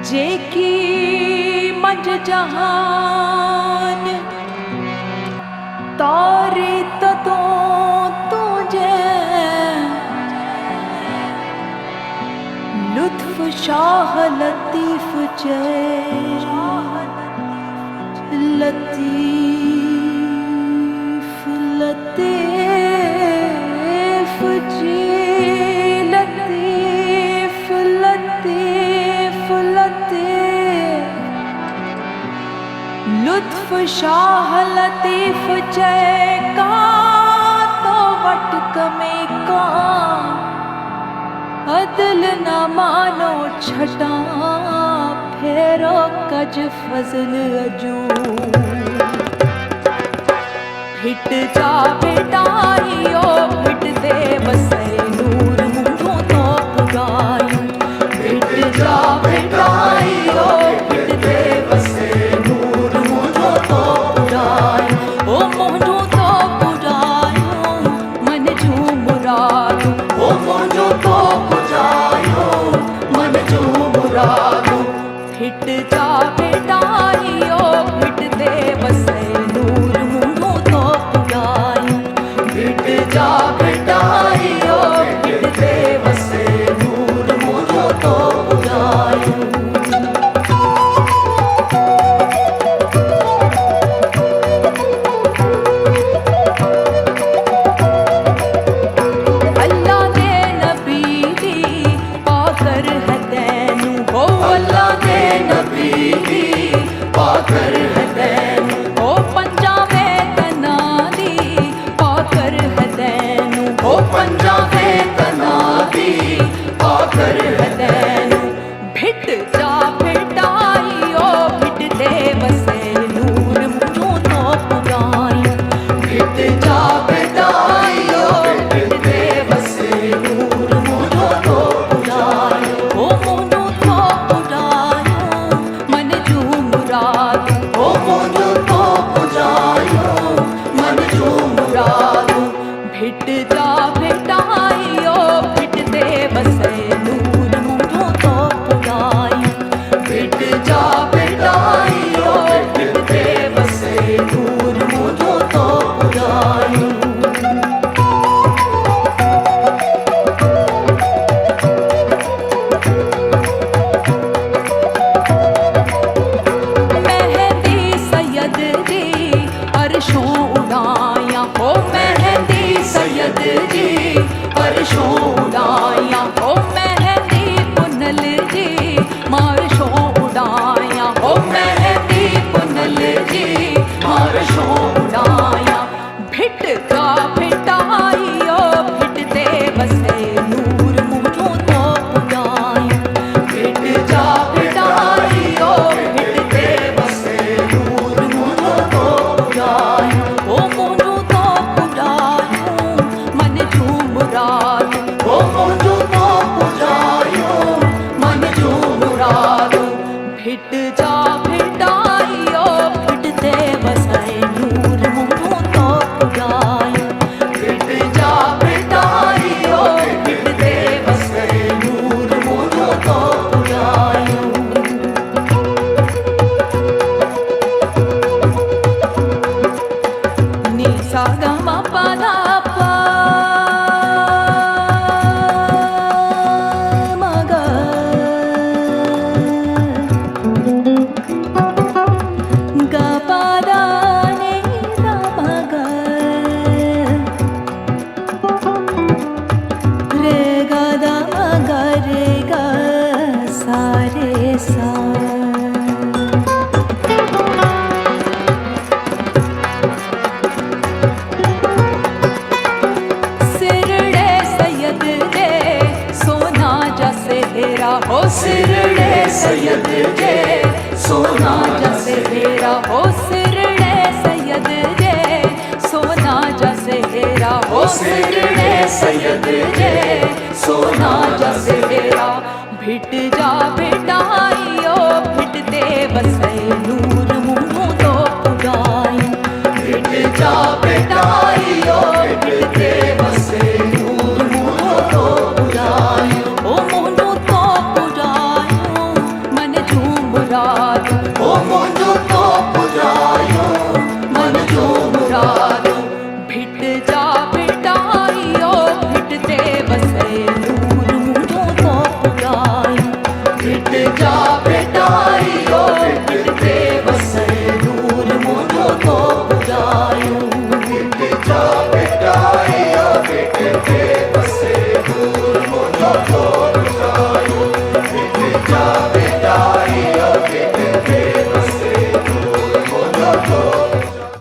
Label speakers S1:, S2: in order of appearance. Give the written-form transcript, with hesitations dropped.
S1: जेकी मंझ जहान तारे ततों तुझे लुत्फ शाह लतीफ जय लतीफ लतीफ जी लतीफ लतीफ लतीफ लुत्फ शाह लतीफ जय का तो वटक में का अदल न मानो छटा फेरो कज फजल अजू भिट जा बेटाइयो भिट दे बसे नूर मुझो तो पुराई भिट जा बेटाइयो भिट दे बसे नूर मुझो तो पुराई ओ मुझो तो पुरायो मन जू मुरादू ओ मुझो तो पुरायो मन जू मुरादू भिट जा बेटाइयो भिट दे बसे नूर मुझो तो पुराई भिट जा बेटाइयो भिट दे बसे नूर मुझो तो पुराई पाकर हदैनु ओ पंजाबे तनादी पाकर हदैनु ओ पंजाबे तनादी पाकर हदैनु भिट जा भिटाइयो भिट दे बसे नूर मुझो तो पुराई भिट जा भिटाइयो भिट दे बसे नूर मुझो तो पुराई ओ मुझो तो पुरायो मन जू मुरादू ओ मुझो तो पुरायो मन जू मुरादू भिट जा भिटाइयो भिट दे बसे नूर मुझो तो पुराई भिट जा भिटाइयो भिट दे बसे नूर मुझो तो पुराई अरशों उड़ाया हो मेहंदी सैयद जी अरशों उड़ाया हो मेहंदी पुनल जी मारशों उड़ाया हो मेहंदी पुनल जी मारशों उड़ाया भिट जा भिटाइयो भिट दे बसे नूर मुझो तो पुराई भिट जा भिटाइयो भिट दे बसे नूर मुझो तो पुराई ओ मुझो तो पुरायो मन जू मुरादू ओ मुझो तो पुरायो मन जू मुरादू भिट जा भिटाइयो भिट दे बसे नूर मुझो तो पुराई भिट जा भिटाइयो भिट दे बसे नूर मुझो तो पुरायो नी सा ग म प ध प म ग ग प ध नि ध म ग रे ग ध म ग रे ग सा रे सा सिरड़े सैयद रे सोना जैसे हेरा हो सिरड़े सैयद रे सोना जैसे हेरा हो सिरड़े सैयद रे सोना जैसे हेरा हो सिरड़े सैयद रे सोना जैसे हेरा भिट जा भिटाइयो भिट दे बसे नूर मुझो तो पुराई भिट जा बेटा